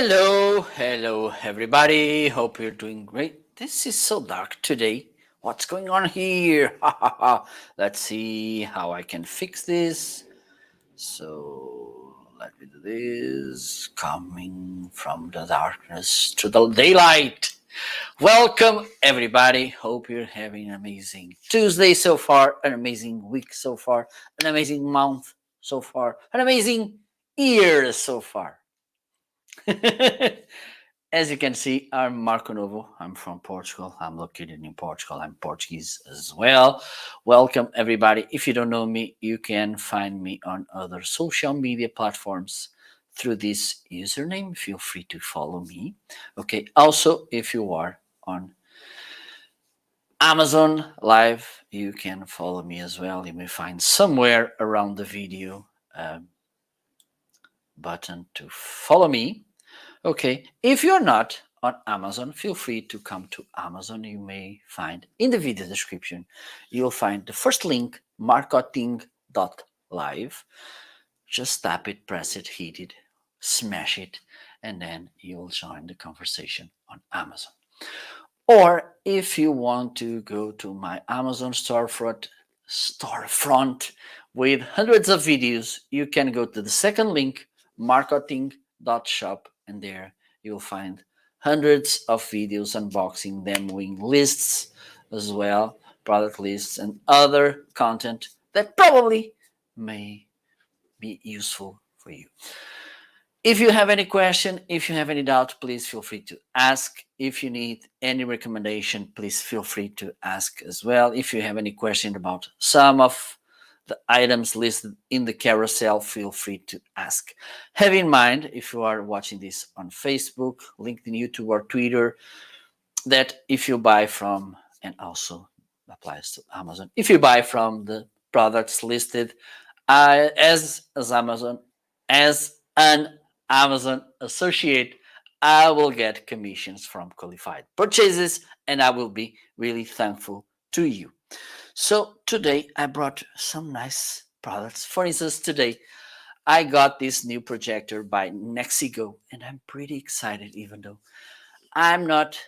Hello, everybody. Hope you're doing great. This is so dark today. What's going on here? Ha ha ha. Let's see how I can fix this. So, let me do this. Coming from the darkness to the daylight. Welcome, everybody. Hope you're having an amazing Tuesday so far, an amazing week so far, an amazing month so far, an amazing year so far. As you can see, I'm Marco Novo. I'm from Portugal. I'm located in Portugal. I'm Portuguese as well. Welcome, everybody. If you don't know me, you can find me on other social media platforms through this username. Feel free to follow me. Okay. Also, if you are on Amazon Live, you can follow me as well. You may find somewhere around the video button to follow me. Okay, if you're not on Amazon, feel free to come to Amazon. You may find in the video description, you'll find the first link, marketing.live. Just tap it, press it, hit it, smash it, and then you'll join the conversation on Amazon. Or if you want to go to my Amazon storefront with hundreds of videos, you can go to the second link, marketing.shop, and there you'll find hundreds of videos unboxing, demoing lists as well, product lists, and other content that probably may be useful for you. If you have any question, if you have any doubt, please feel free to ask. If you need any recommendation, please feel free to ask as well. If you have any question about some of the items listed in the carousel, feel free to ask. Have in mind, if you are watching this on Facebook, LinkedIn, YouTube, or Twitter, that if you buy from, and also applies to Amazon, if you buy from the products listed as Amazon, as an Amazon associate, I will get commissions from qualified purchases, and I will be really thankful to you. So today I brought some nice products. For instance, today I got this new projector by Nexigo, and I'm pretty excited, even though I'm not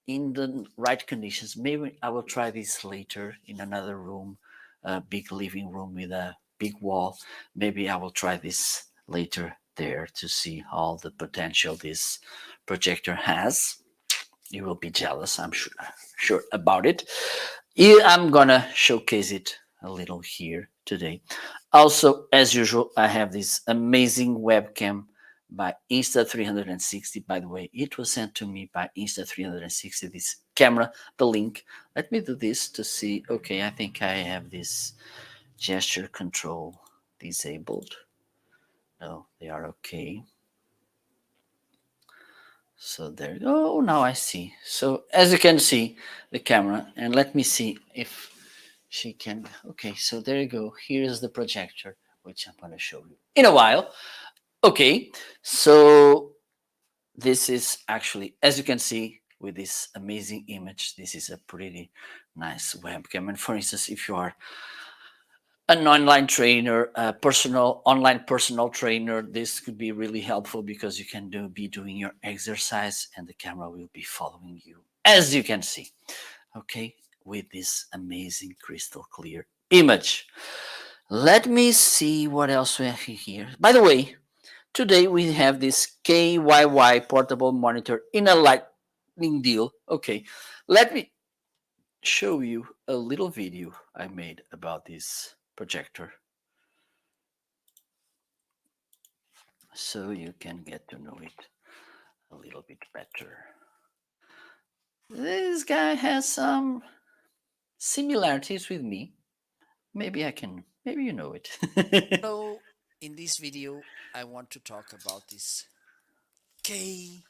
in the right conditions. Maybe I will try this later in another room, a big living room with a big wall. Maybe I will try this later there to see all the potential this projector has. You will be jealous, I'm sure about it. I'm gonna showcase it a little here today. Also, as usual, I have this amazing webcam by Insta360. By the way, it was sent to me by Insta360, this camera, the link. Let me do this to see. Okay, I think I have this gesture control disabled. No, they are okay. So there you go. Oh, now I see. So as you can see, the camera, and let me see if she can. Okay, so there you go. Here's the projector, which I'm going to show you in a while. Okay, so this is actually, as you can see, with this amazing image, this is a pretty nice webcam. And for instance, if you are an online trainer, a personal online personal trainer, this could be really helpful because you can be doing your exercise and the camera will be following you, as you can see. Okay, with this amazing crystal clear image. Let me see what else we have here. By the way, today we have this KYY portable monitor in a lightning deal. Okay, let me show you a little video I made about this projector so you can get to know it a little bit better. This guy has some similarities with me. Maybe you know it. So in this video, I want to talk about this KYY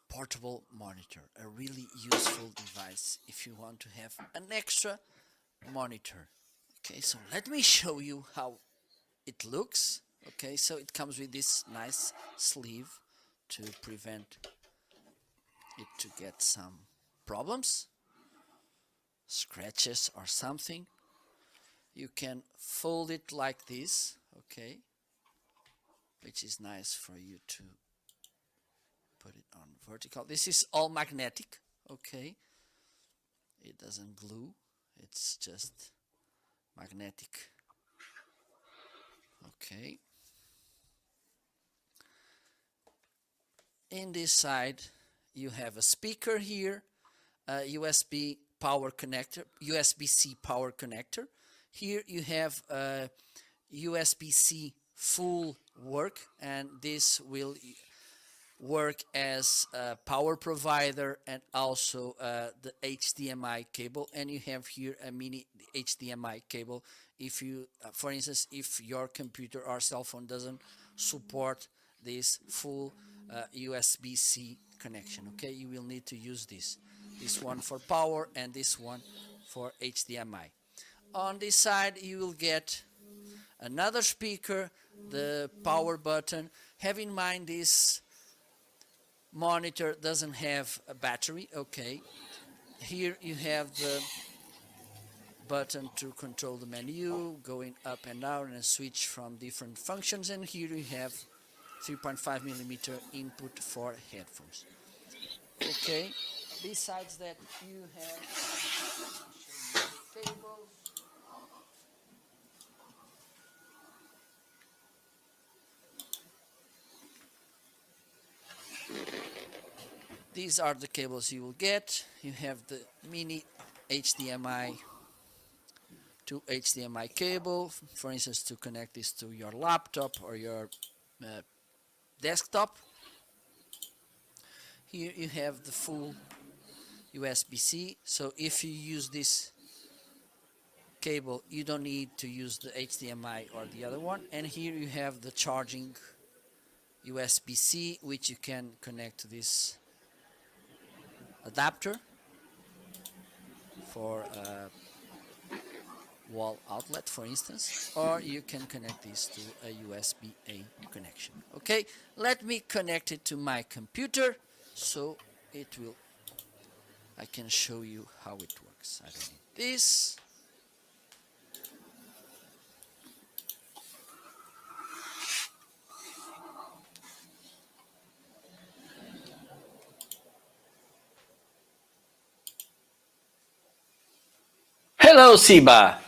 portable monitor, a really useful device if you want to have an extra monitor. Okay, so let me show you how it looks. Okay, so it comes with this nice sleeve to prevent it to get some problems, scratches or something. You can fold it like this, okay, which is nice for you to put it on vertical. This is all magnetic, okay? It doesn't glue, it's just magnetic. Okay. In this side, you have a speaker here, a USB power connector, USB-C power connector. Here you have a USB-C full work, and this will work as a power provider and also the HDMI cable. And you have here a mini HDMI cable. If you, for instance, if your computer or cell phone doesn't support this full USB-C connection, okay, you will need to use this one for power and this one for HDMI. On this side you will get another speaker, the power button. Have in mind this monitor doesn't have a battery, okay. Here you have the button to control the menu, going up and down and switch from different functions, and here you have 3.5mm input for headphones. Okay, besides that you have cables. These are the cables you will get. You have the mini HDMI to HDMI cable, for instance, to connect this to your laptop or your desktop. Here you have the full USB-C, so if you use this cable you don't need to use the HDMI or the other one. And here you have the charging USB-C, which you can connect to this adapter for a wall outlet, for instance, or you can connect this to a USB-A connection. Okay, let me connect it to my computer so I can show you how it works. I don't need this. Hello, Siba.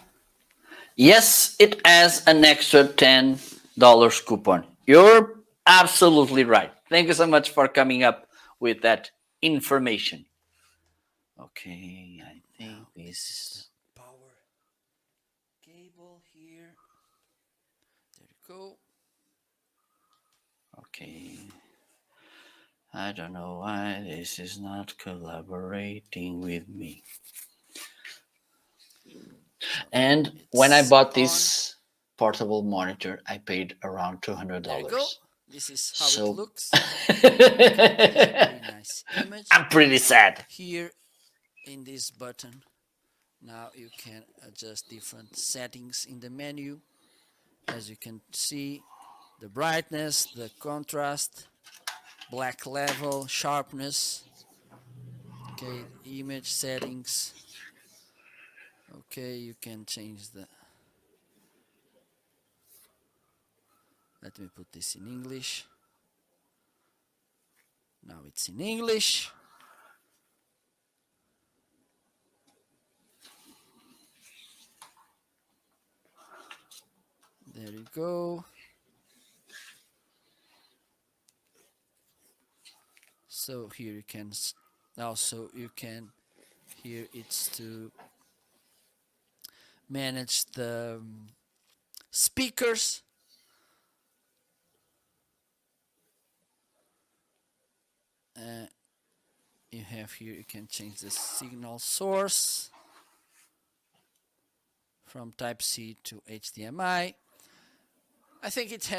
Yes, it has an extra $10 coupon. You're absolutely right. Thank you so much for coming up with that information. Okay, I think Now, this is the power cable here. There you go. okay. I don't know why this is not collaborating with me. And when I It's bought on. this portable monitor, I paid around $200. There you go. This is how So it looks. Very nice image. I'm pretty sad. Here in this button, now you can adjust different settings in the menu. As you can see, the brightness, the contrast, black level, sharpness. Okay, image settings. Okay, you can change the. Let me put this in English. Now it's in English. There you go. So here you can also here it's to manage the speakers. You have here you can change the signal source from type C to HDMI. I think it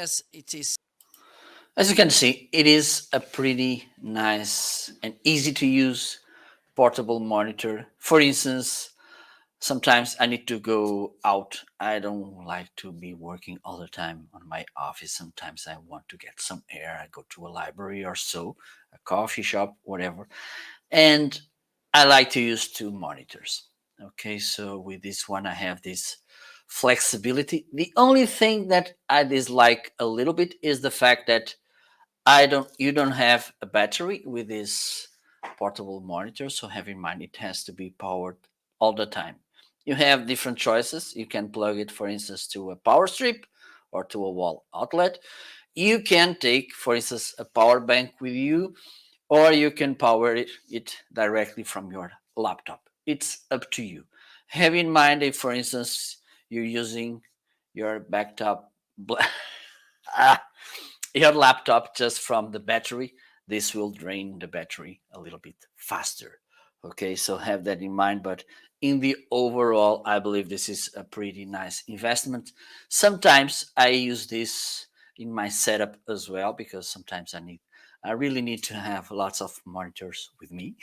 is. As you can see, it is a pretty nice and easy to use portable monitor. For instance, sometimes I need to go out. I don't like to be working all the time on my office. Sometimes I want to get some air. I go to a library or so, a coffee shop, whatever. And I like to use two monitors. Okay, so with this one, I have this flexibility. The only thing that I dislike a little bit is the fact that you don't have a battery with this portable monitor, so have in mind it has to be powered all the time. You have different choices. You can plug it, for instance, to a power strip or to a wall outlet. You can take, for instance, a power bank with you, or you can power it directly from your laptop. It's up to you. Have in mind if, for instance, you're using your backup ah, your laptop just from the battery, this will drain the battery a little bit faster. Okay, so have that in mind. But in the overall, I believe this is a pretty nice investment. Sometimes I use this in my setup as well because sometimes I really need to have lots of monitors with me.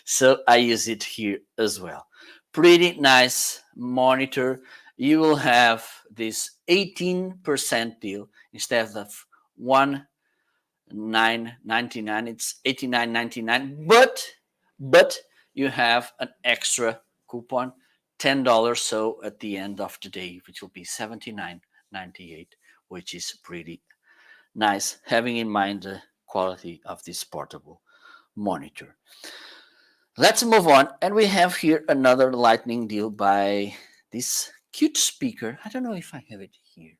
So I use it here as well. Pretty nice monitor. You will have this 18% deal instead of 1,999. It's 89.99. But you have an extra coupon, $10. So at the end of the day, which will be 79.98, which is pretty nice, having in mind the quality of this portable monitor. Let's move on, and we have here another lightning deal by this cute speaker. I don't know if I have it here.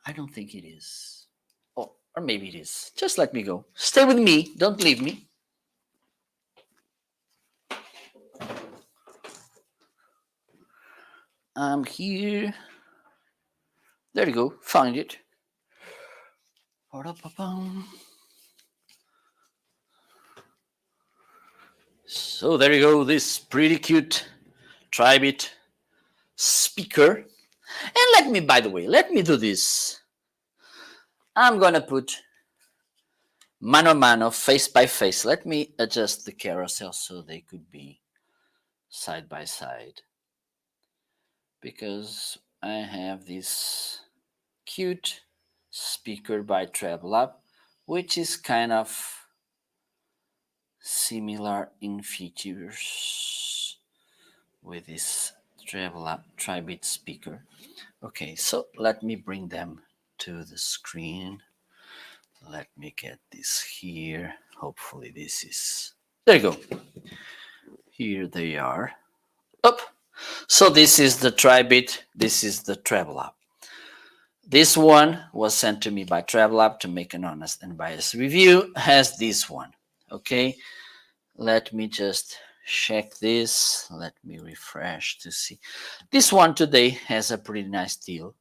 I don't think it is. Oh, or maybe it is. Just let me go. Stay with me. Don't leave me. I'm here. There you go. Found it. So there you go. This pretty cute Tribit speaker. And let me, by the way, let me do this. I'm gonna put mano a mano, face by face. Let me adjust the carousel so they could be side by side. Because I have this cute speaker by TravelUp, which is kind of similar in features with this TravelUp Tribit speaker. Okay, so let me bring them to the screen. Let me get this here. Hopefully this is... There you go. Here they are. Up. So this is the Tribit. This is the TravelUp. This one was sent to me by TravelUp to make an honest and biased review. Has this one. Okay. Let me just check this. Let me refresh to see. This one today has a pretty nice deal.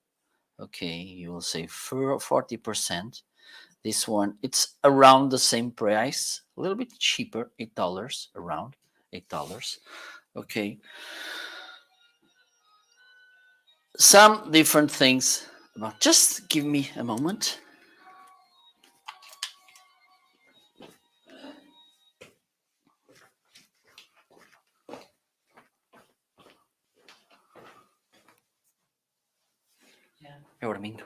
Okay, you will save 40%. This one, it's around the same price, a little bit cheaper, $8, around $8. Okay. Some different things about, just give me a moment. Eu dormindo.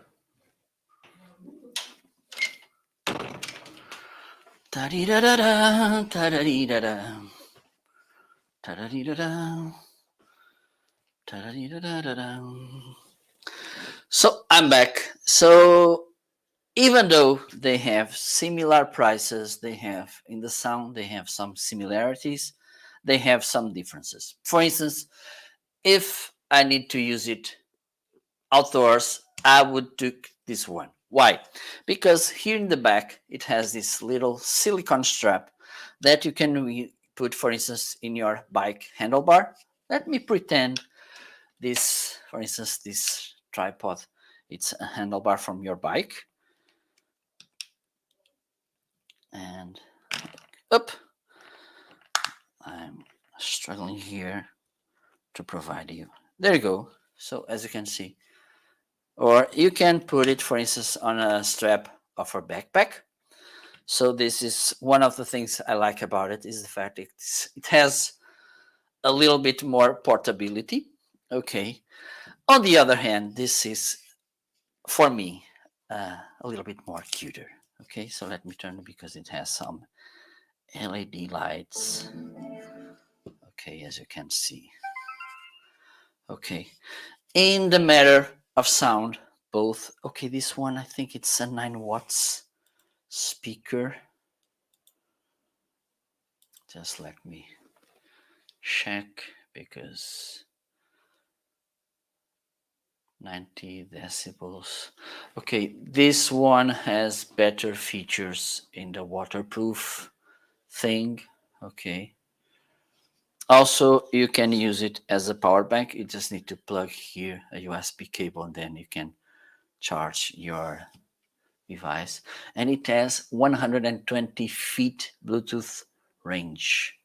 Ta-di-da-da-da, ta-da-di-da-da. Ta-da-di-da-da. Ta-da-di-da-da-da-da. So I'm back. So even though they have similar prices, they have in the sound, they have some similarities, they have some differences. For instance, if I need to use it outdoors, I would take this one. Why? Because here in the back, it has this little silicone strap that you can put, for instance, in your bike handlebar. Let me pretend this, for instance, this tripod, it's a handlebar from your bike. And up. I'm struggling here to provide you. There you go. So as you can see, or you can put it, for instance, on a strap of a backpack. So this is one of the things I like about it, is the fact it has a little bit more portability. Okay. On the other hand, this is, for me, a little bit more cuter. Okay, so let me turn it because it has some LED lights. Okay, as you can see. Okay. In the matter of sound, both. Okay, this one, I think it's a 9 watts speaker. Just let me check, because 90 decibels. Okay, this one has better features in the waterproof thing. Okay. Also, you can use it as a power bank. You just need to plug here a USB cable, and then you can charge your device. And it has 120 feet Bluetooth range,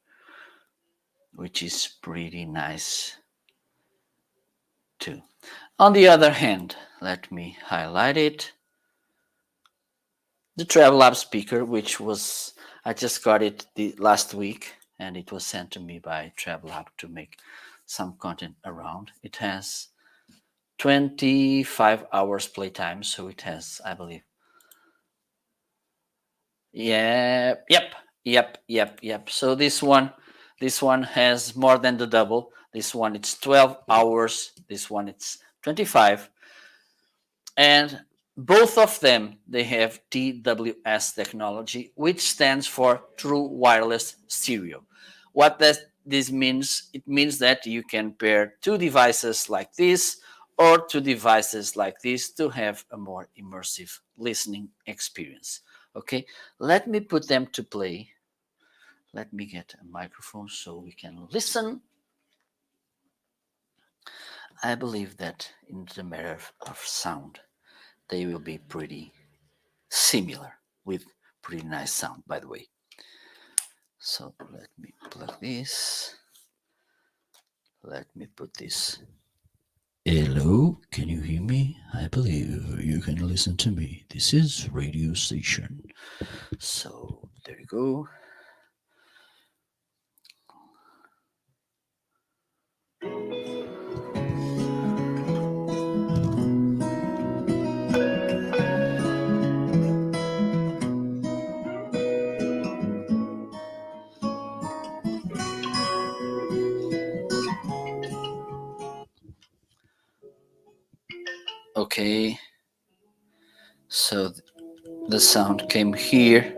which is pretty nice too. On the other hand, let me highlight it. The TravelLab speaker, which was, I just got it last week, and it was sent to me by TravelLab to make some content around. It has 25 hours playtime, so it has, I believe. Yeah, yep. So this one has more than the double. This one it's 12 hours. This one it's 25. And both of them, they have TWS technology, which stands for True Wireless Stereo. What this means, it means that you can pair two devices like this or two devices like this to have a more immersive listening experience. Okay, let me put them to play. Let me get a microphone so we can listen. I believe that in the matter of sound, they will be pretty similar with pretty nice sound, by the way. So let me plug this. Let me put this. Hello, can you hear me? I believe you can listen to me. This is radio station. So there you go. Okay, so the sound came here.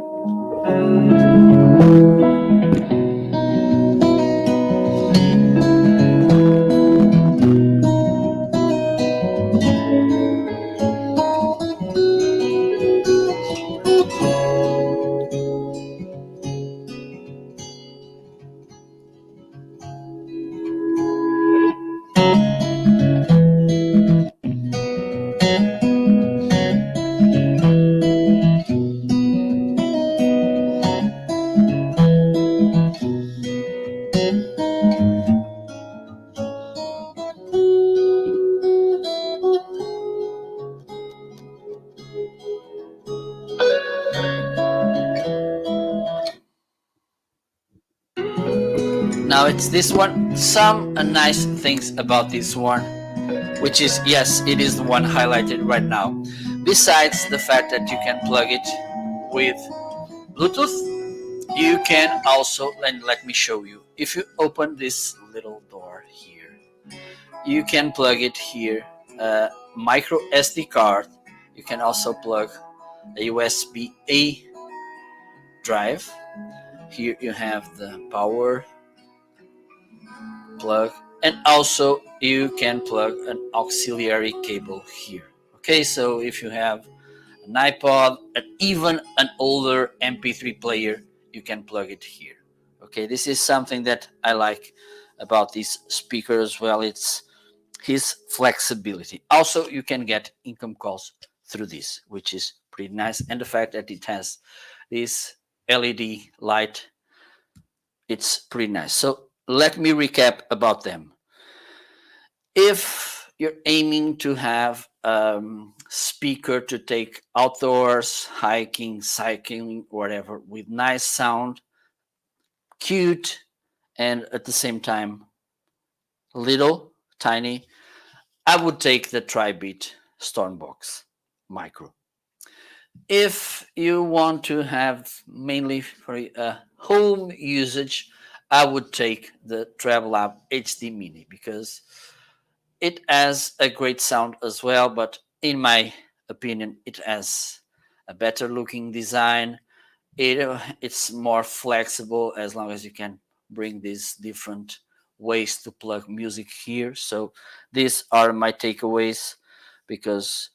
Now it's this one. Some nice things about this one, which is, yes, it is the one highlighted right now. Besides the fact that you can plug it with Bluetooth, you can also, and let me show you. If you open this little door here, you can plug it here, micro SD card. You can also plug a USB A drive. Here you have the power plug, and also you can plug an auxiliary cable here. Okay, so if you have an iPod and even an older MP3 player, you can plug it here. Okay, this is something that I like about this speaker as well. It's his flexibility. Also, you can get income calls through this, which is pretty nice. And the fact that it has this LED light, it's pretty nice. So let me recap about them. If you're aiming to have speaker to take outdoors, hiking, cycling, whatever, with nice sound, cute, and at the same time little, tiny, I would take the Tribeat Stormbox Micro. If you want to have mainly for home usage, I would take the TravelLab HD Mini, because it has a great sound as well, but in my opinion, it has a better looking design. It's more flexible as long as you can bring these different ways to plug music here. So these are my takeaways, because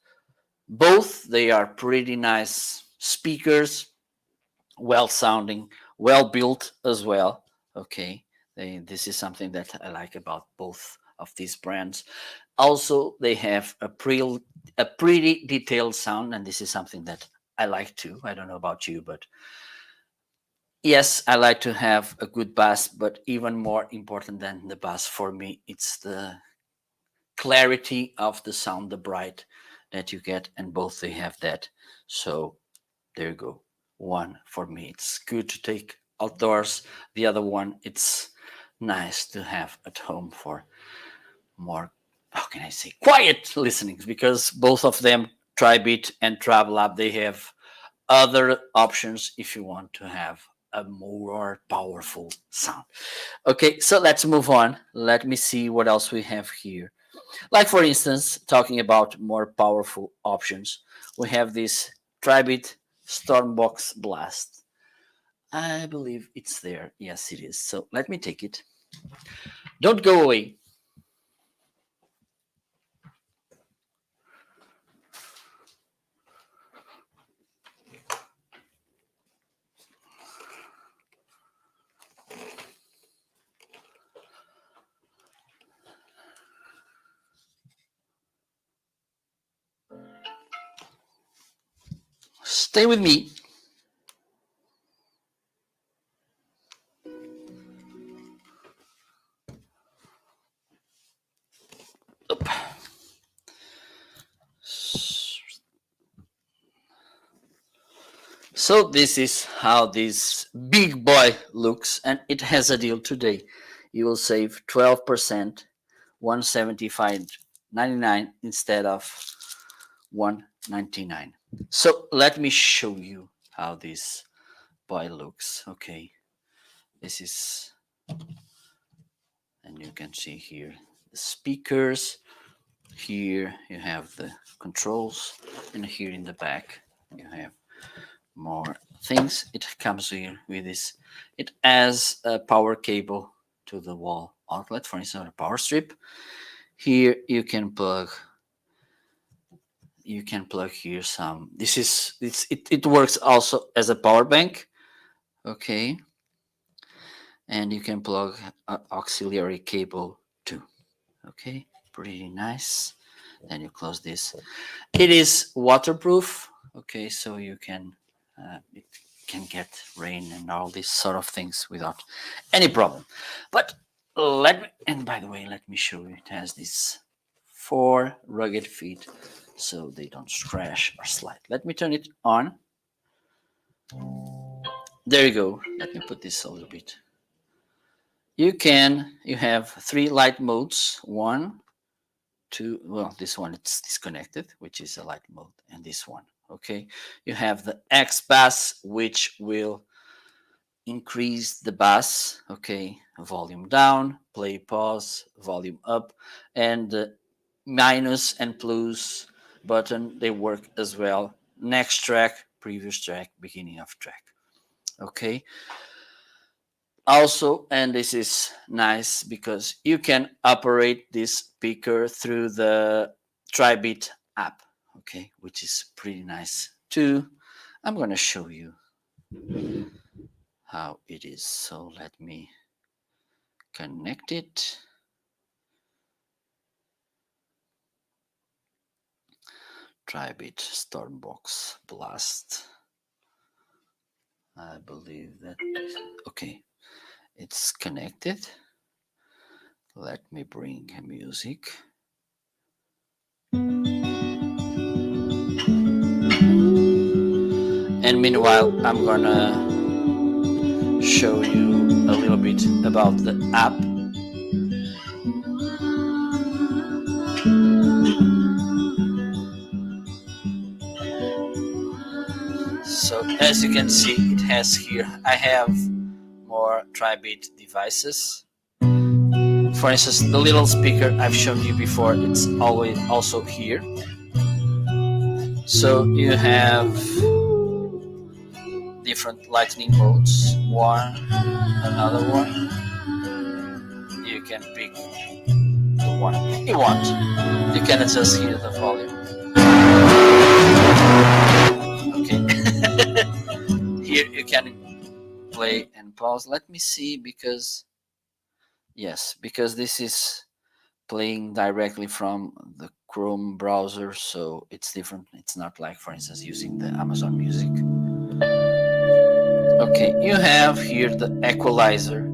both they are pretty nice speakers, well sounding, well built as well. Okay, this is something that I like about both of these brands. Also, they have a pretty detailed sound, and this is something that I like too. I don't know about you, but yes, I like to have a good bass, but even more important than the bass for me, it's the clarity of the sound, the bright that you get, and both they have that. So there you go. One for me, it's good to take outdoors. The other one, it's nice to have at home for more, how can I say, quiet listenings, because both of them, TriBeat and TravelLab, they have other options if you want to have a more powerful sound. Okay, so let's move on. Let me see what else we have here. Like, for instance, talking about more powerful options, we have this TriBeat Stormbox Blast. I believe it's there. Yes, it is. So let me take it. Don't go away. Stay with me. Oop. So this is how this big boy looks, and it has a deal today. You will save 12%, 175.99 instead of 199. So let me show you how this boy looks. Okay, this is, and you can see here the speakers. Here you have the controls, and here in the back you have more things. It comes here with this. It has a power cable to the wall outlet, for instance, a power strip. Here you can plug here some. It works also as a power bank. Okay, and you can plug an auxiliary cable too. Okay, pretty nice. Then you close this. It is waterproof. Okay, so you can it can get rain and all these sort of things without any problem. But and by the way, let me show you. It has these 4 rugged feet, so they don't crash or slide. Let me turn it on. There you go. Let me put this a little bit. You have 3 light modes. 1, 2. Well, this one it's disconnected, which is a light mode, and this one. Okay, you have the X bass, which will increase the bass. Okay, volume down, play, pause, volume up, and the minus and plus button, they work as well. Next track, previous track, beginning of track. Okay, also, and this is nice because you can operate this speaker through the TriBeat app. Okay, which is pretty nice too. I'm going to show you how it is. So let me connect it. TriBeat Stormbox Blast. I believe that. Okay, it's connected. Let me bring music. And meanwhile, I'm gonna show you a little bit about the app. So as you can see, it has here, I have more TriBeat devices. For instance, the little speaker I've shown you before, it's always also here. So you have different lightning modes. One, another one. You can pick the one you want. You can adjust here the volume. Okay. Here you can play and pause. Let me see, because yes, because this is playing directly from the Chrome browser, so it's different. It's not like, for instance, using the Amazon Music. Okay, you have here the equalizer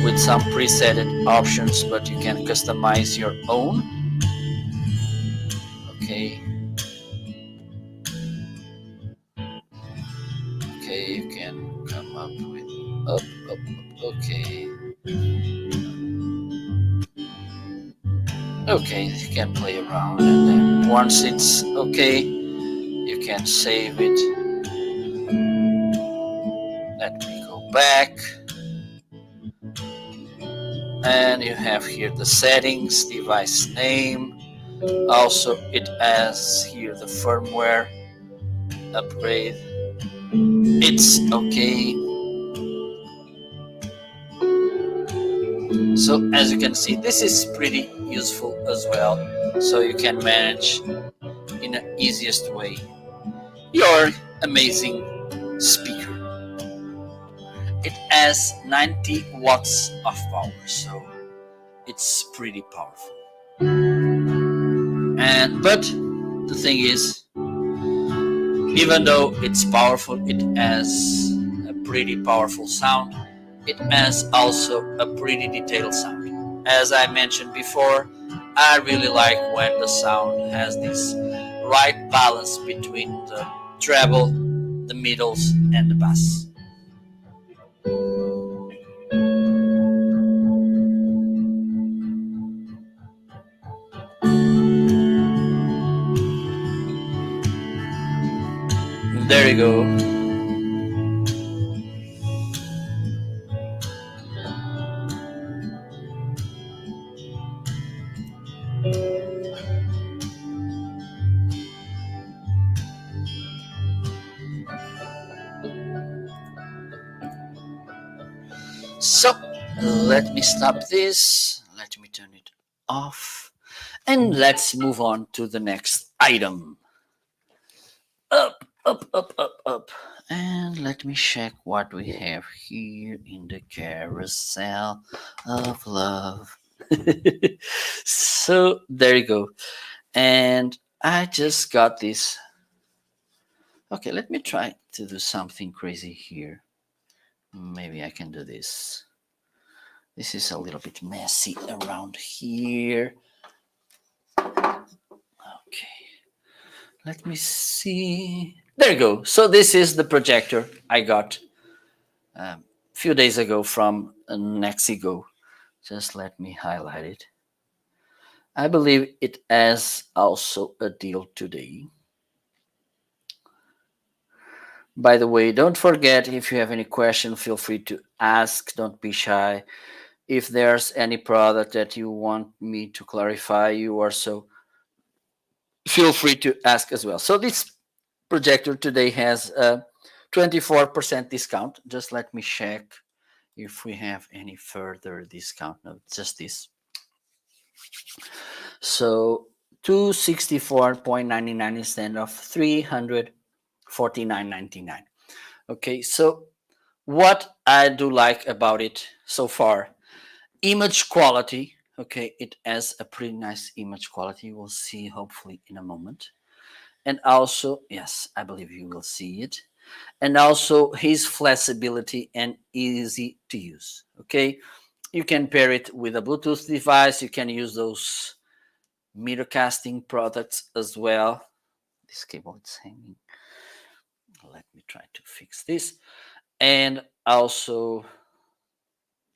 with some preset options, but you can customize your own. Okay. Okay, you can come up with up, up, up. Okay. Okay, you can play around, and then once it's okay, you can save it. Let me go back. And you have here the settings, device name. Also, it has here the firmware upgrade. It's okay. So as you can see, this is pretty useful as well. So you can manage in the easiest way your amazing speaker. It has 90 watts of power, so it's pretty powerful. But the thing is, even though it's powerful, it has a pretty powerful sound. It has also a pretty detailed sound. As I mentioned before, I really like when the sound has this right balance between the treble, the middles, and the bass. There you go. So let me stop this. Let me turn it off. And let's move on to the next item. Up, up, up, up, up. And let me check what we have here in the carousel of love. So there you go. And I just got this. Okay, let me try to do something crazy here. Maybe I can do this. This is a little bit messy around here. Okay, let me see. There you go. So this is the projector I got a few days ago from Nexigo. Just let me highlight it. I believe it has also a deal today. By the way, don't forget, if you have any question, feel free to ask. Don't be shy. If there's any product that you want me to clarify, you also feel free to ask as well. So this projector today has a 24% discount. Just let me check if we have any further discount. No, just this. So 264.99 instead of 349.99. Okay, so what I do like about it so far, image quality. Okay, it has a pretty nice image quality. We'll see hopefully in a moment. And also, yes, I believe you will see it. And also his flexibility and easy to use. Okay, you can pair it with a Bluetooth device. You can use those meter casting products as well. This cable is hanging. Let me try to fix this. And also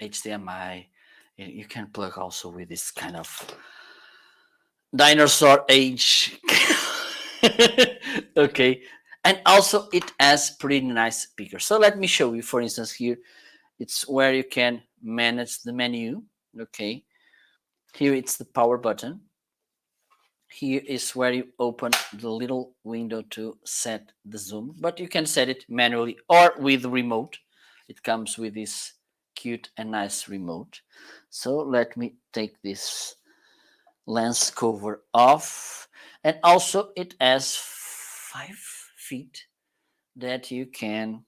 HDMI. You can plug also with this kind of dinosaur age. Okay, and also it has pretty nice speakers. So let me show you. For instance, here it's where you can manage the menu. Okay, here it's the power button. Here is where you open the little window to set the zoom, but you can set it manually or with the remote. It comes with this cute and nice remote. So let me take this lens cover off, and also it has 5 feet that you can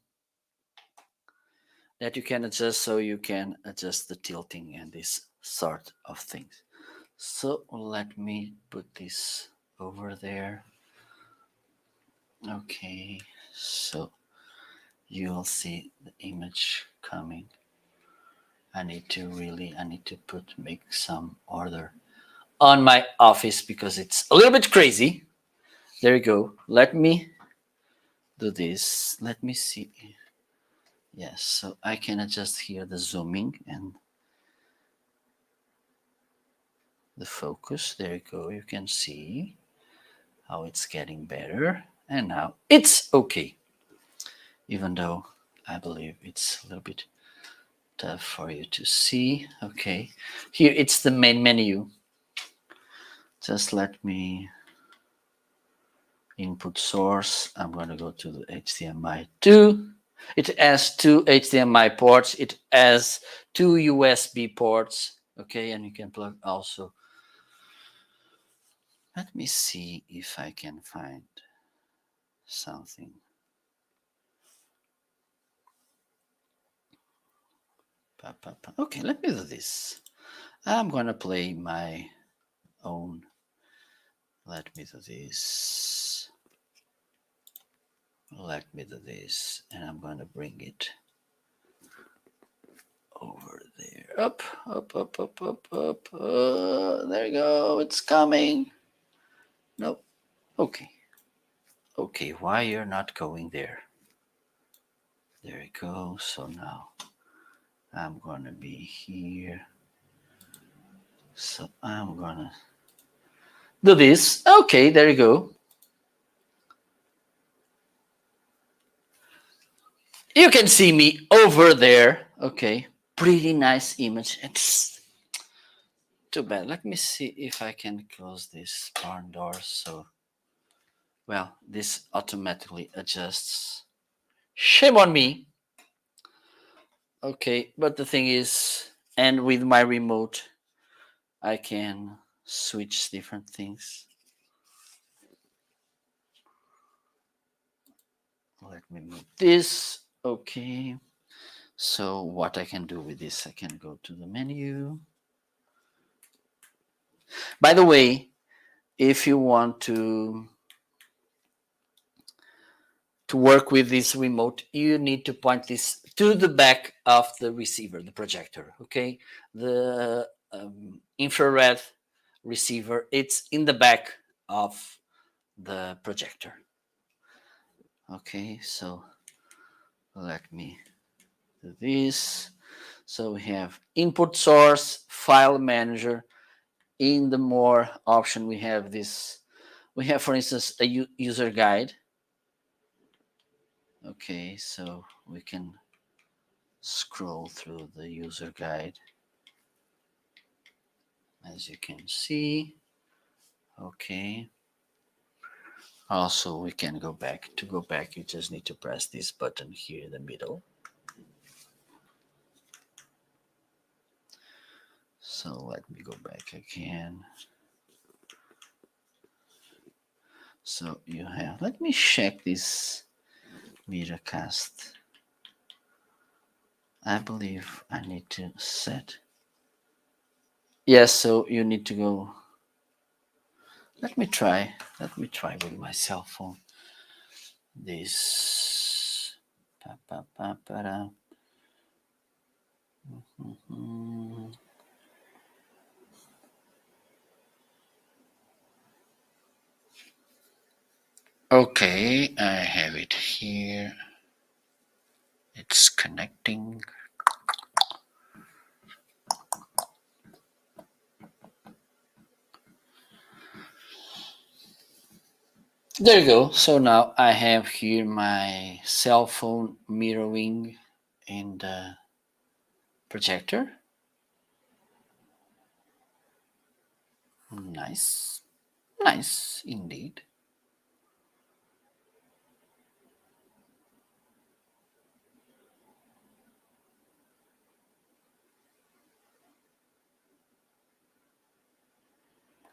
adjust, so you can adjust the tilting and this sort of things. So let me put this over there. Okay, so you'll see the image coming. I need to make some order on my office because it's a little bit crazy. There you go. Let me do this. Let me see. Yes, so I can adjust here the zooming and the focus. There you go. You can see how it's getting better. And now it's okay. Even though I believe it's a little bit tough for you to see. Okay. Here it's the main menu. Just let me input source. I'm going to go to the HDMI 2. It has 2 HDMI ports. It has 2 USB ports. Okay, and you can plug also. Let me see if I can find something. Okay, let me do this. I'm going to play my own. Let me do this. Let me do this. And I'm going to bring it over there. Up. There you go. It's coming. Nope. Okay. Okay, why you're not going there? There you go. So now I'm gonna be here. So I'm gonna do this. Okay, there you go. You can see me over there. Okay, pretty nice image. It's too bad. Let me see if I can close this barn door. So, well, this automatically adjusts. Shame on me. Okay, but the thing is, and with my remote, I can switch different things. Let me move this. Okay. So what I can do with this, I can go to the menu. By the way, if you want to work with this remote, you need to point this to the back of the receiver, the projector. Okay, the infrared receiver, it's in the back of the projector. Okay, so let me do this. So we have input source, file manager. In the more option, we have this. We have, for instance, a user guide. Okay, so we can scroll through the user guide. As you can see, okay. Also, we can go back. To go back, you just need to press this button here in the middle. So let me go back again. So you have, let me check this Miracast. I believe I need to set. Yes, so you need to go. Let me try with my cell phone. This. Okay, I have it here. It's connecting. There you go. So now I have here my cell phone mirroring in the projector. Nice. Nice indeed.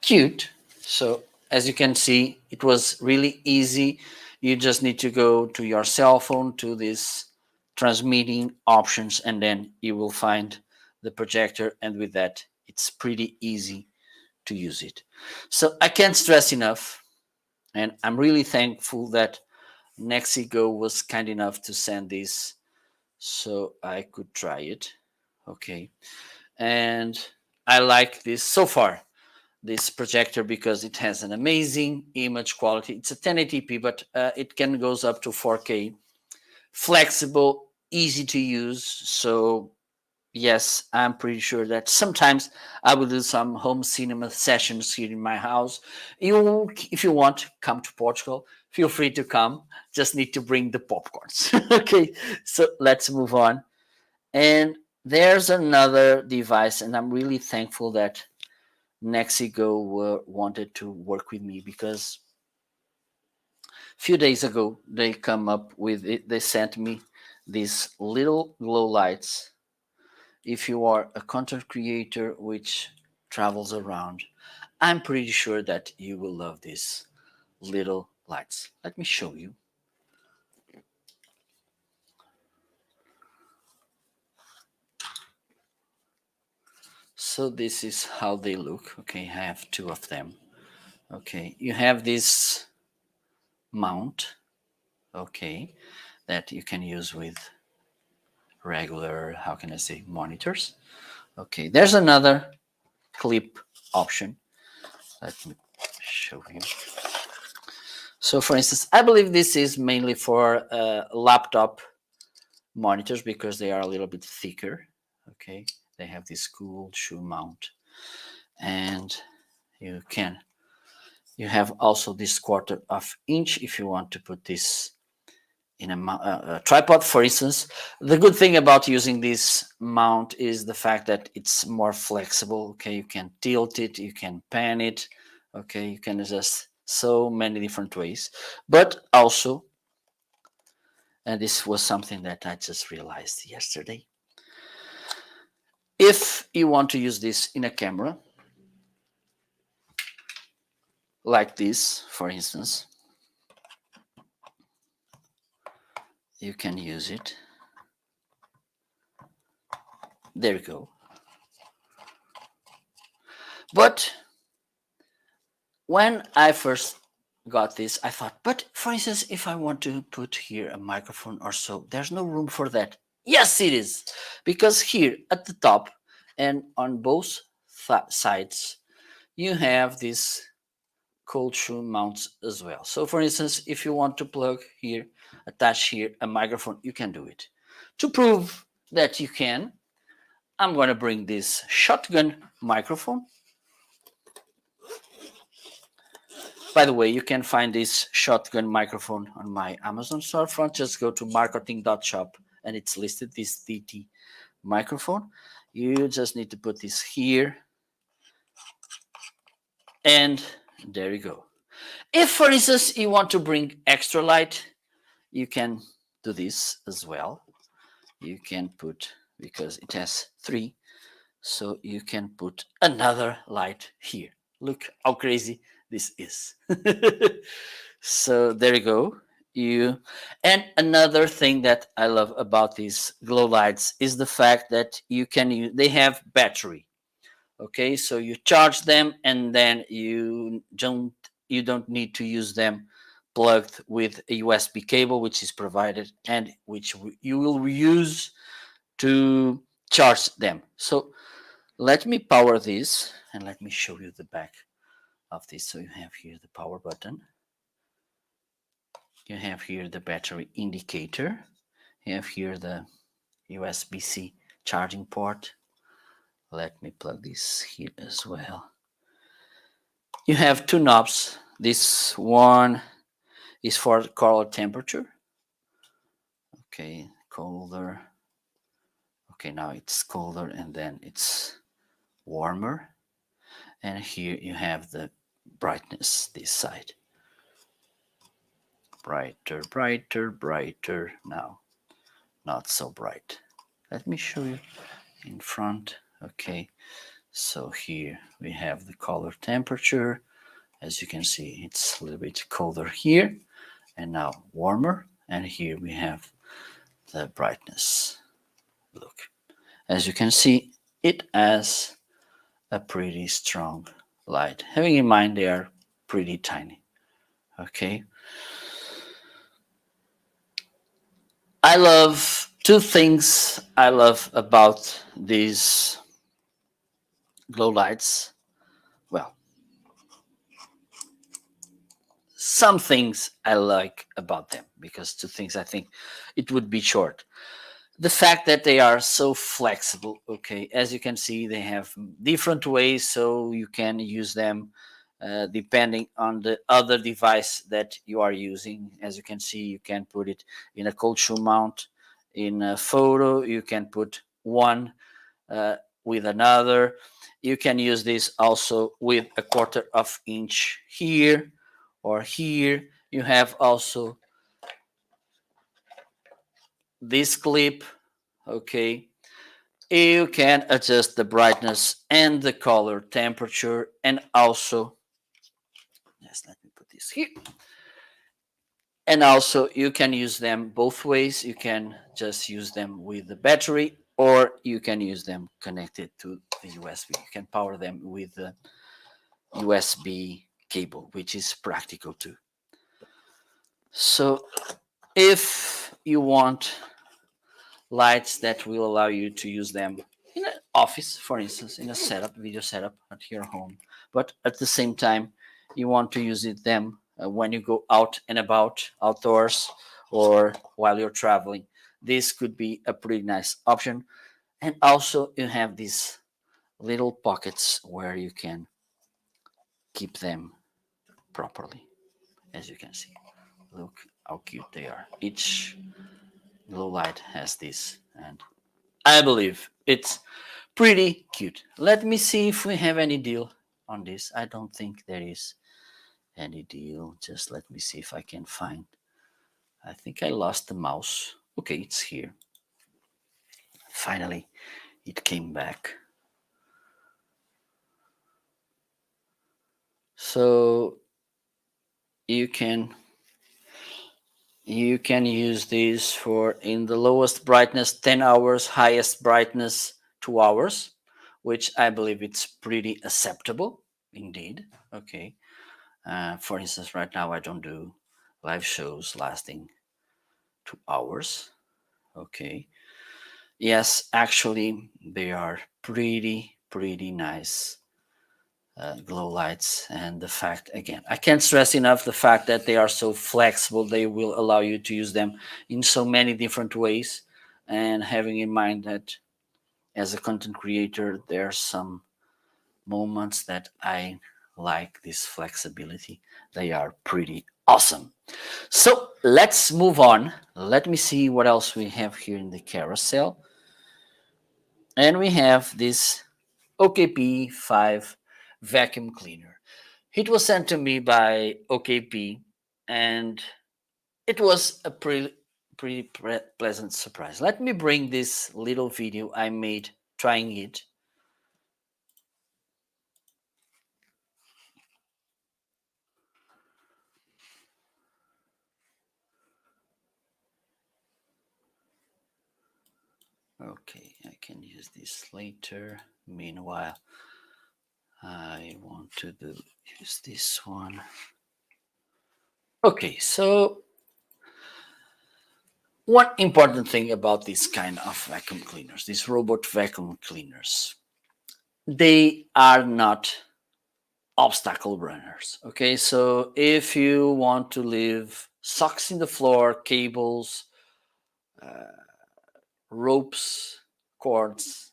Cute. So as you can see, it was really easy. You just need to go to your cell phone to this transmitting options, and then you will find the projector. And with that, it's pretty easy to use it. So I can't stress enough, and I'm really thankful that Nexigo was kind enough to send this so I could try it. Okay. And I like this so far, this projector, because it has an amazing image quality. It's a 1080p, but it can goes up to 4K. Flexible, easy to use. So yes, I'm pretty sure that sometimes I will do some home cinema sessions here in my house. You, if you want, come to Portugal. Feel free to come. Just need to bring the popcorns. Okay, so let's move on. And there's another device, and I'm really thankful that Nexigo wanted to work with me, because a few days ago they come up with it. They sent me these little glow lights. If you are a content creator which travels around, I'm pretty sure that you will love these little lights. Let me show you. So this is how they look. Okay, I have two of them. Okay, you have this mount, okay, that you can use with regular, how can I say, monitors. Okay, there's another clip option. Let me show you. So for instance, I believe this is mainly for laptop monitors, because they are a little bit thicker. Okay, they have this cool shoe mount, and you have also this quarter of inch if you want to put this in a tripod, for instance. The good thing about using this mount is the fact that it's more flexible. Okay, you can tilt it, you can pan it. Okay, you can adjust so many different ways. But also, and this was something that I just realized yesterday, if you want to use this in a camera like this, for instance, you can use it. There you go. But when I first got this, I thought, but for instance, if I want to put here a microphone or so, there's no room for that. Yes, it is. Because here at the top and on both sides, you have these cold shoe mounts as well. So for instance, if you want to plug here, attach here a microphone, you can do it. To prove that you can, I'm going to bring this shotgun microphone. By the way, you can find this shotgun microphone on my Amazon storefront. Just go to marketing.shop and it's listed, this DT microphone. You just need to put this here, and there you go. If, for instance, you want to bring extra light, you can do this as well. You can put, because it has three, so you can put another light here. Look how crazy this is. So there you go. And another thing that I love about these glow lights is the fact that you can use, they have battery. Okay, so you charge them, and then you don't need to use them plugged with a USB cable, which is provided, and which you will use to charge them. So let me power this, and let me show you the back of this. So you have here the power button. You have here the battery indicator. You have here the USB-C charging port. Let me plug this here as well. You have two knobs. This one is for color temperature. Okay, colder. Okay, now it's colder, and then it's warmer. And here you have the brightness this side. Brighter, brighter, brighter. Now, not so bright. Let me show you in front. Okay, so here we have the color temperature. As you can see, it's a little bit colder here and now warmer. And here we have the brightness. Look, as you can see, it has a pretty strong light. Having in mind they are pretty tiny. Okay. I love two things I love about these glow lights. Well, some things I like about them, because two things I think it would be short. The fact that they are so flexible. Okay, as you can see, they have different ways, so you can use them depending on the other device that you are using. As you can see, you can put it in a cold shoe mount. In a photo, you can put one with another. You can use this also with a 1/4 inch here or here. You have also this clip. Okay, you can adjust the brightness and the color temperature, and also, yes, let me put this here. And also you can use them both ways. You can just use them with the battery, or you can use them connected to the USB. You can power them with the USB cable, which is practical too. So if you want lights that will allow you to use them in an office, for instance, in a setup, video setup at your home, but at the same time you want to use them when you go out and about outdoors or while you're traveling, this could be a pretty nice option. And also you have these little pockets where you can keep them properly. As you can see, look how cute they are. Each glow light has this, and I believe it's pretty cute. Let me see if we have any deal on this. I don't think there is any deal. Just let me see if I can find. I think I lost the mouse. Okay, it's here. Finally, it came back. So you can use this for in the lowest brightness 10 hours, highest brightness 2 hours, which I believe it's pretty acceptable indeed. Okay. For instance, right now I don't do live shows lasting 2 hours. Okay. Yes, actually, they are pretty nice glow lights. And the fact, again, I can't stress enough the fact that they are so flexible. They will allow you to use them in so many different ways. And having in mind that as a content creator, there are some moments that I like this flexibility. They are pretty awesome. So let's move on. Let me see what else we have here in the carousel. And we have this OKP5 vacuum cleaner. It was sent to me by OKP, and it was a pretty pleasant surprise. Let me bring this little video I made trying it. Okay, I can use this later. Meanwhile, I want to use this one. Okay, so one important thing about this kind of vacuum cleaners, these robot vacuum cleaners, they are not obstacle runners. Okay, so if you want to leave socks in the floor, cables, ropes, cords,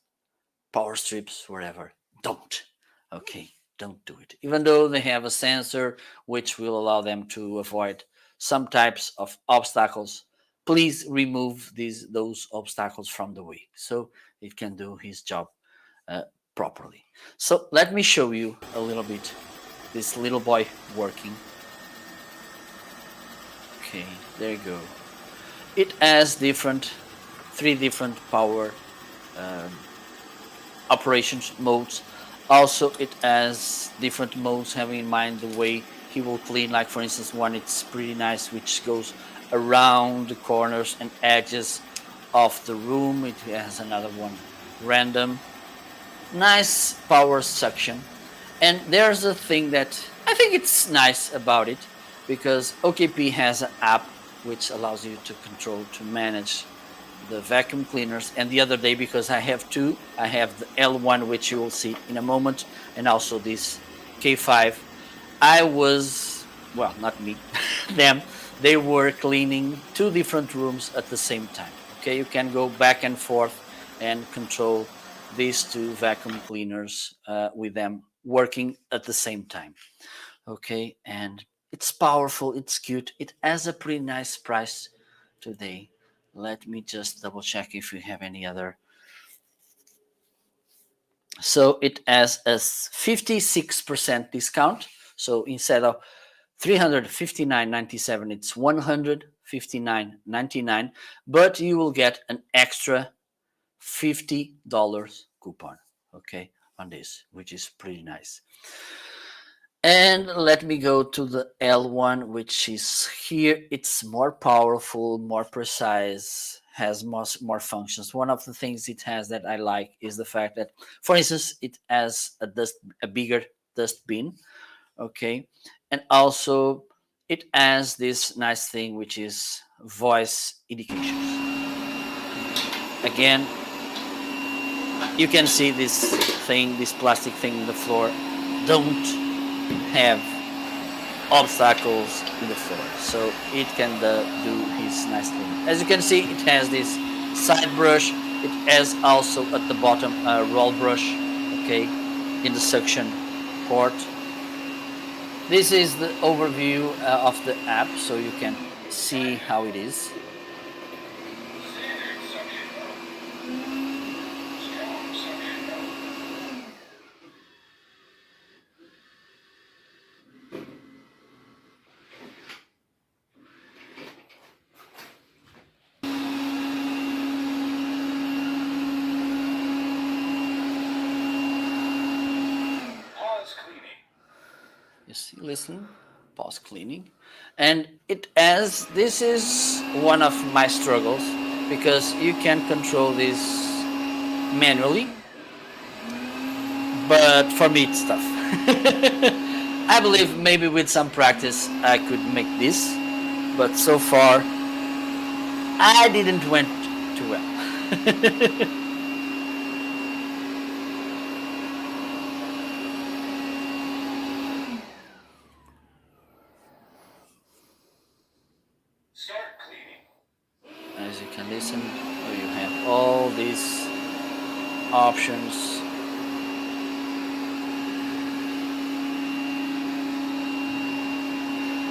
power strips, whatever, don't. Okay, don't do it. Even though they have a sensor which will allow them to avoid some types of obstacles, please remove those obstacles from the way so it can do his job properly. So let me show you a little bit this little boy working. Okay, there you go. It has three different power um, operations modes. Also, it has different modes, having in mind the way he will clean. Like for instance, one it's pretty nice, which goes around the corners and edges of the room. It has another one, random, nice power suction. And there's a thing that I think it's nice about it, because OKP has an app which allows you to control, to manage the vacuum cleaners. And the other day, because I have two, I have the L1, which you will see in a moment, and also this K5. I was, well, not me, them, they were cleaning two different rooms at the same time. Okay, you can go back and forth and control these two vacuum cleaners with them working at the same time. Okay, and it's powerful, it's cute, it has a pretty nice price today. Let me just double check if we have any other. So it has a 56% discount. So instead of 359.97, it's 159.99, but you will get an extra $50 coupon, okay, on this, which is pretty nice. And let me go to the L1, which is here. It's more powerful, more precise, has more functions. One of the things it has that I like is the fact that, for instance, it has a bigger dust bin, okay, and also it has this nice thing which is voice indications. Again, you can see this thing, this plastic thing in the floor. Don't have obstacles in the floor, so it can do his nice thing. As you can see, it has this side brush. It has also at the bottom a roll brush, okay, in the suction port. This is the overview of the app, so you can see how it is. You see, listen, pause cleaning. And it has, this is one of my struggles, because you can control this manually, but for me it's tough. I believe maybe with some practice I could make this, but so far I didn't went too well. As you can listen, you have all these options.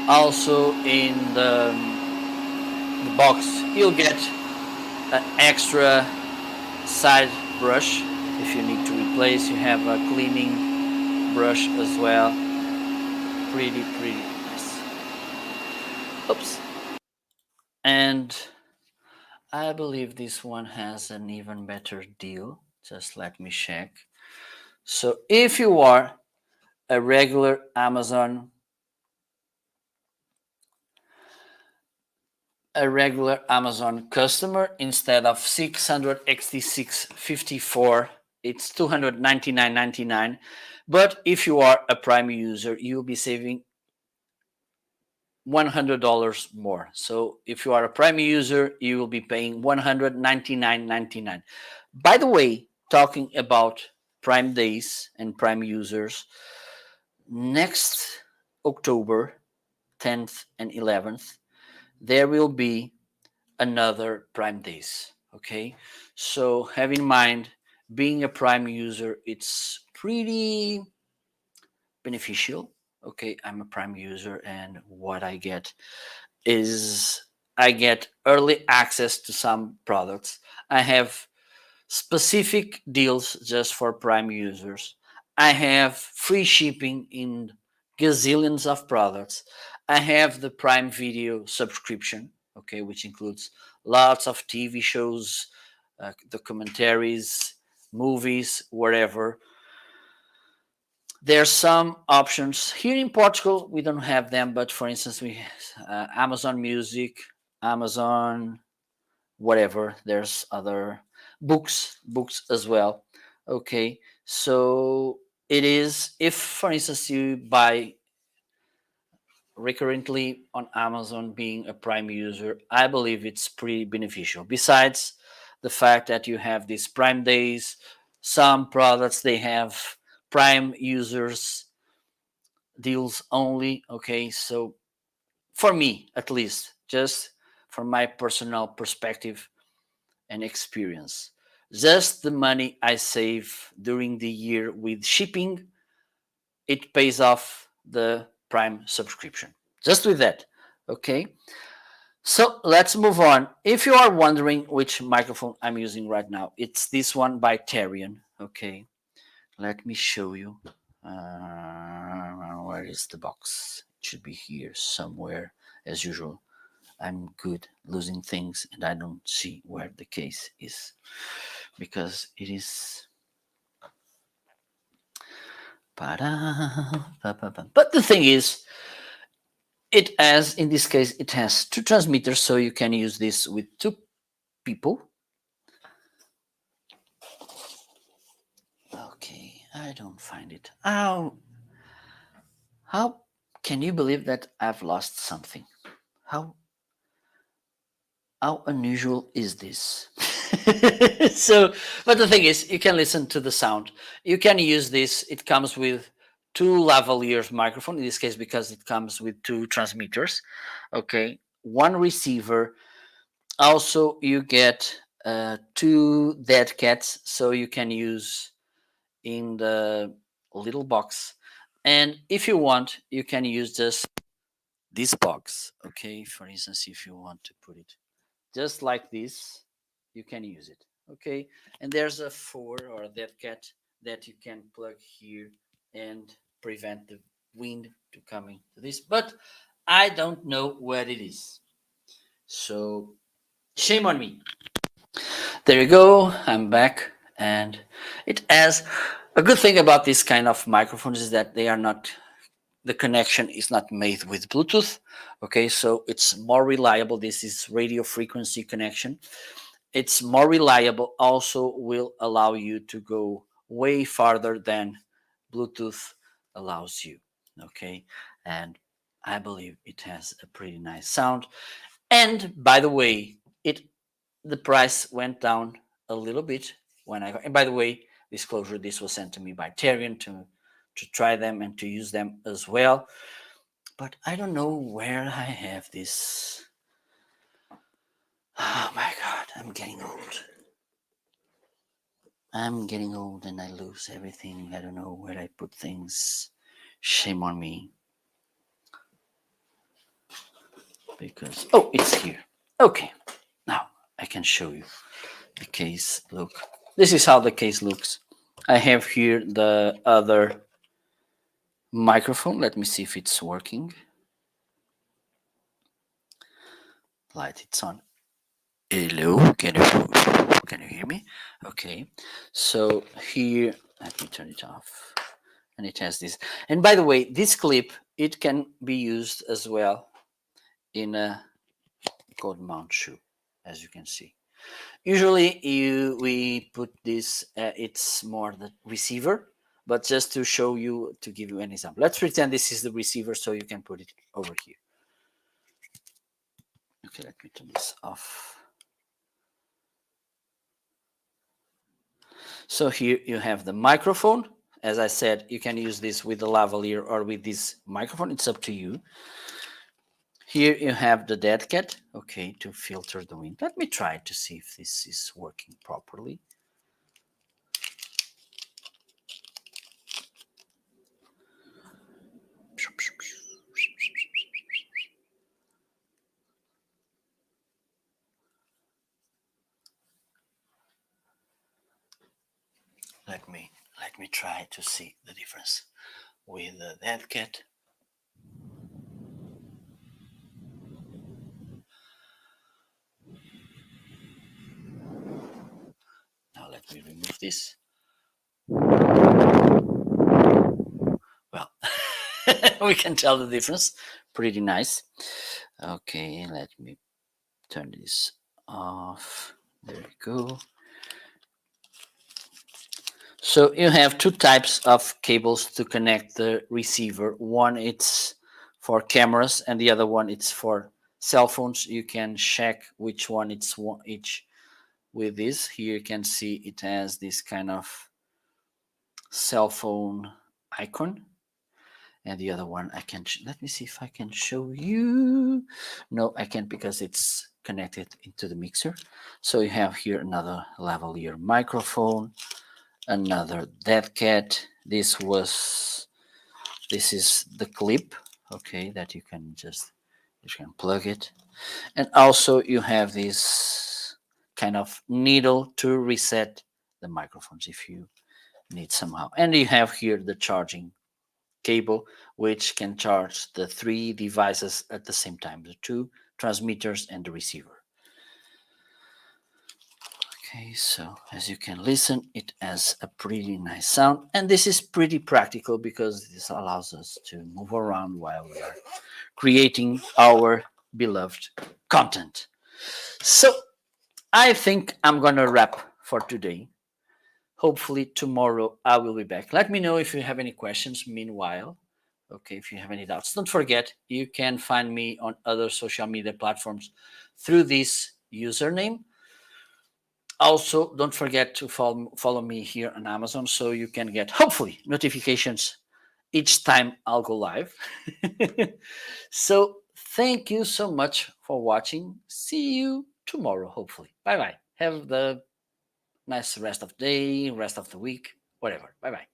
Also in the box you'll get an extra side brush if you need to replace. You have a cleaning brush as well. Pretty nice. Oops. And I believe this one has an even better deal. Just let me check. So if you are a regular Amazon customer, instead of 666.54, it's 299.99. But if you are a Prime user, you'll be saving $100 more. So if you are a Prime user, you will be paying $199.99. By the way, talking about Prime days and Prime users, next October 10th and 11th, there will be another Prime days. Okay, so have in mind, being a Prime user, it's pretty beneficial. Okay, I'm a Prime user, and what I get is I get early access to some products. I have specific deals just for Prime users. I have free shipping in gazillions of products. I have the Prime Video subscription, okay, which includes lots of TV shows, documentaries, movies, whatever. There's some options here in Portugal. We don't have them, but for instance, we Amazon Music, Amazon, whatever. There's other books as well. Okay, so it is if, for instance, you buy recurrently on Amazon, being a Prime user, I believe it's pretty beneficial. Besides the fact that you have these Prime days, some products they have Prime users deals only. Okay, so for me at least, just from my personal perspective and experience, just the money I save during the year with shipping, it pays off the Prime subscription just with that. Okay, so let's move on. If you are wondering which microphone I'm using right now, it's this one by Therion. Okay, let me show you. Where is the box? It should be here somewhere, as usual. I'm good losing things and I don't see where the case is because it is. But the thing is, it has, in this case, it has two transmitters, so you can use this with two people. Okay, I don't find it. How can you believe that I've lost something? How unusual is this? So, but the thing is, you can listen to the sound. You can use this. It comes with two lavalier microphone in this case because it comes with two transmitters. Okay, one receiver. Also, you get two dead cats, so you can use in the little box. And if you want, you can use just this box. Okay, for instance, if you want to put it just like this, you can use it. Okay, and there's a four or dead cat that you can plug here and prevent the wind to coming to this, but I don't know where it is, so shame on me. There you go, I'm back. And it has a good thing about this kind of microphones is that they are not, the connection is not made with Bluetooth. Okay, so it's more reliable. This is radio frequency connection. It's more reliable, also will allow you to go way farther than Bluetooth allows you. Okay, and I believe it has a pretty nice sound. And by the way, the price went down a little bit when I got. And by the way, disclosure: this was sent to me by Therion to try them and to use them as well. But I don't know where I have this. Oh my god, I'm getting old. I'm getting old and I lose everything. I don't know where I put things. Shame on me. Because, oh, it's here. Okay, now I can show you the case. Look, this is how the case looks. I have here the other microphone. Let me see if it's working. Light, it's on. Hello, can you hear me? Okay, so here, let me turn it off. And it has this. And by the way, this clip, it can be used as well in a gold mount shoe, as you can see. Usually we put this, it's more the receiver, but just to show you, to give you an example. Let's pretend this is the receiver so you can put it over here. Okay, let me turn this off. So here you have the microphone. As I said, you can use this with the lavalier or with this microphone. It's up to you. Here you have the dead cat, okay, to filter the wind. Let me try to see if this is working properly. let me try to see the difference with the dead cat. Now let me remove this. Well, we can tell the difference. Pretty nice. Okay, let me turn this off. There we go. So you have two types of cables to connect the receiver. One it's for cameras, and the other one it's for cell phones. You can check which one it's one each with this. Here you can see it has this kind of cell phone icon, and the other one I can let me see if I can show you. No, I can't because it's connected into the mixer. So you have here another lavalier microphone, another dead cat. This is the clip, okay, that you can plug it. And also you have this kind of needle to reset the microphones if you need somehow. And you have here the charging cable, which can charge the three devices at the same time, the two transmitters and the receiver. Okay, so as you can listen, it has a pretty nice sound, and this is pretty practical because this allows us to move around while we are creating our beloved content. So I think I'm gonna wrap for today. Hopefully tomorrow I will be back. Let me know if you have any questions meanwhile. Okay, if you have any doubts, don't forget you can find me on other social media platforms through this username. Also, don't forget to follow me here on Amazon so you can get hopefully notifications each time I'll go live. So thank you so much for watching. See you tomorrow, hopefully. Bye bye. Have the nice rest of the day, rest of the week, whatever. Bye bye.